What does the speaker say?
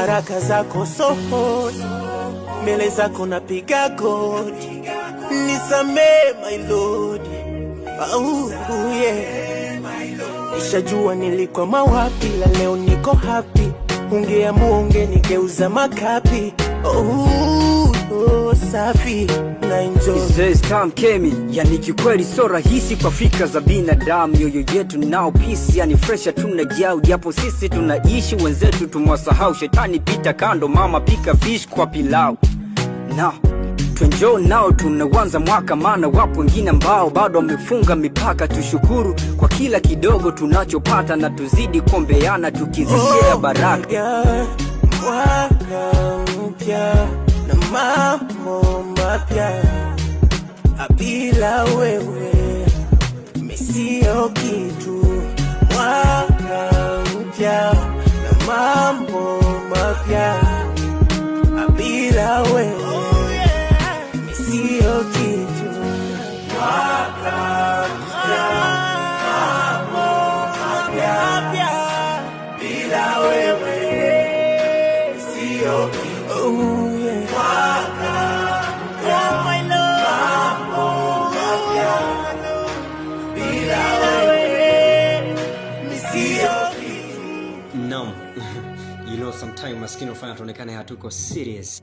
baraka zako sohoni, mbele zako napiga goti, nisamee my Lord. Yeah. Nishajua nilikwama wapi, la leo niko happy. Ungeamua ungenigeuza makapi. Safi na enjoy. This time came, yani kikweli so rahisi kwa fikra za binadamu. Yoyo yetu nao peace, yani fresh tunajao. Japo sisi tunaishi, wenzetu tumwasahau. Shetani pita kando, mama pika fish kwa pilau. Na tuenjoy nao, tunaanza mwaka. Maana wapo wengine ambao bado wamefunga mipaka. Tushukuru kwa kila kidogo tunachopata, na tuzidi kuombeana tukizishare baraka. Mwaka mpya na mambo mapya, bila wewe mimi sio kitu. Mwaka mpya na mambo mapya, bila wewe mimi sio kitu. Mwaka mpya, mambo mapya, bila wewe sio kitu. No. You know, sometimes maskini ufanya tuonekane hatuko serious.